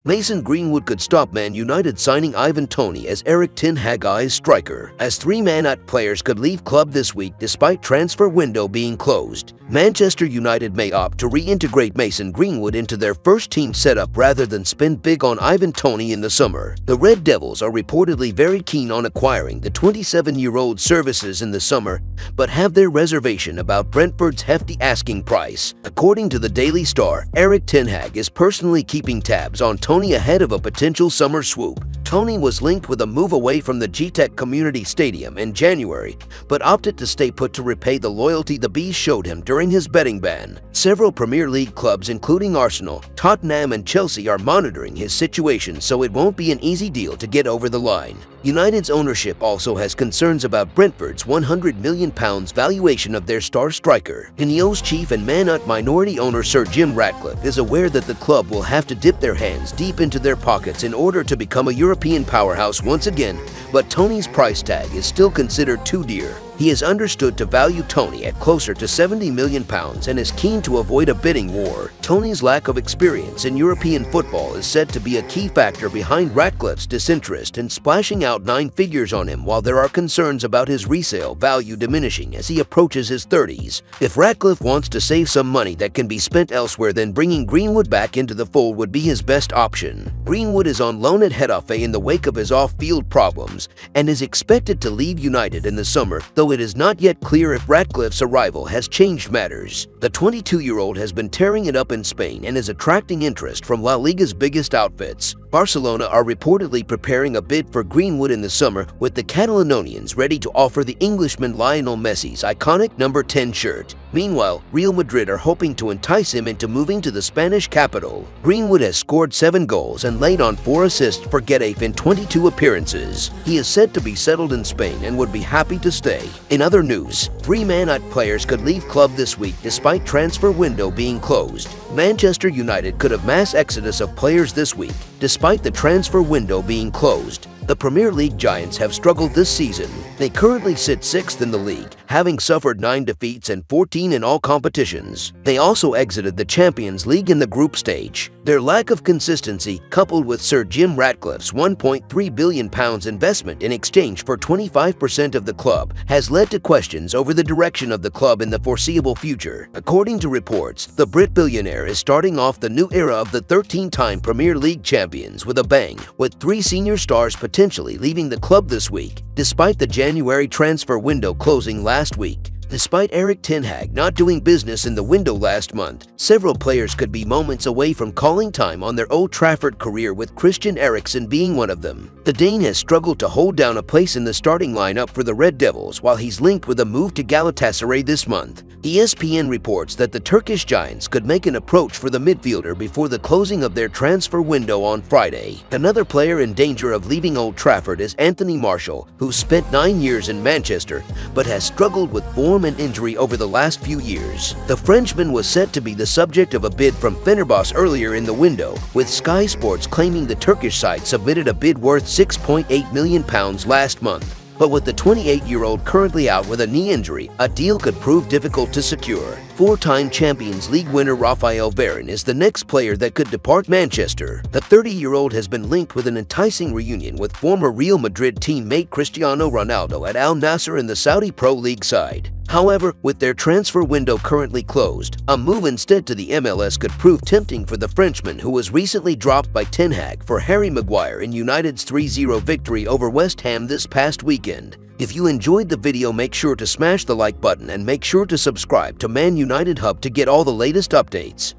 Mason Greenwood could stop Man United signing Ivan Toney as Erik Ten Hag's striker, as Three Man Utd players could leave club this week despite transfer window being closed. Manchester United may opt to reintegrate Mason Greenwood into their first team setup rather than spend big on Ivan Toney in the summer. The Red Devils are reportedly very keen on acquiring the 27-year-old's services in the summer, but have their reservation about Brentford's hefty asking price. According to the Daily Star, Erik Ten Hag is personally keeping tabs on Toney ahead of a potential summer swoop. Toney was linked with a move away from the GTEC Community Stadium in January, but opted to stay put to repay the loyalty the Bees showed him during his betting ban. Several Premier League clubs including Arsenal, Tottenham and Chelsea are monitoring his situation, so it won't be an easy deal to get over the line. United's ownership also has concerns about Brentford's £100 million valuation of their star striker. Ineos chief and Man Utd minority owner Sir Jim Ratcliffe is aware that the club will have to dip their hands deep into their pockets in order to become a European powerhouse once again, but Toney's price tag is still considered too dear. He is understood to value Toney at closer to £70 million and is keen to avoid a bidding war. Toney's lack of experience in European football is said to be a key factor behind Ratcliffe's disinterest in splashing out 9 figures on him, while there are concerns about his resale value diminishing as he approaches his 30s. If Ratcliffe wants to save some money that can be spent elsewhere, then bringing Greenwood back into the fold would be his best option. Greenwood is on loan at Getafe in the wake of his off-field problems and is expected to leave United in the summer, though it is not yet clear if Ratcliffe's arrival has changed matters. The 22-year-old has been tearing it up in Spain and is attracting interest from La Liga's biggest outfits. Barcelona are reportedly preparing a bid for Greenwood in the summer, with the Catalonians ready to offer the Englishman Lionel Messi's iconic number 10 shirt. Meanwhile, Real Madrid are hoping to entice him into moving to the Spanish capital. Greenwood has scored 7 goals and laid on 4 assists for Getafe in 22 appearances. He is said to be settled in Spain and would be happy to stay. In other news, Three Man Utd players could leave club this week despite transfer window being closed. Manchester United could have mass exodus of players this week, despite the transfer window being closed. The Premier League giants have struggled this season. They currently sit 6th in the league, having suffered 9 defeats and 14 in all competitions. They also exited the Champions League in the group stage. Their lack of consistency, coupled with Sir Jim Ratcliffe's £1.3 billion investment in exchange for 25% of the club, has led to questions over the direction of the club in the foreseeable future. According to reports, the Brit billionaire is starting off the new era of the 13-time Premier League champions with a bang, with 3 senior stars potentially leaving the club this week, despite the January transfer window closing last week. Despite Erik Ten Hag not doing business in the window last month, several players could be moments away from calling time on their Old Trafford career, with Christian Eriksen being one of them. The Dane has struggled to hold down a place in the starting lineup for the Red Devils, while he's linked with a move to Galatasaray this month. ESPN reports that the Turkish giants could make an approach for the midfielder before the closing of their transfer window on Friday. Another player in danger of leaving Old Trafford is Anthony Martial, who spent 9 years in Manchester but has struggled with form and injury over the last few years. The Frenchman was set to be the subject of a bid from Fenerbahce earlier in the window, with Sky Sports claiming the Turkish side submitted a bid worth £6.8 million last month. But with the 28-year-old currently out with a knee injury, a deal could prove difficult to secure. 4-time Champions League winner Raphael Varane is the next player that could depart Manchester. The 30-year-old has been linked with an enticing reunion with former Real Madrid teammate Cristiano Ronaldo at Al Nassr in the Saudi Pro League side. However, with their transfer window currently closed, a move instead to the MLS could prove tempting for the Frenchman, who was recently dropped by Ten Hag for Harry Maguire in United's 3-0 victory over West Ham this past weekend. If you enjoyed the video, make sure to smash the like button and make sure to subscribe to Man United Hub to get all the latest updates.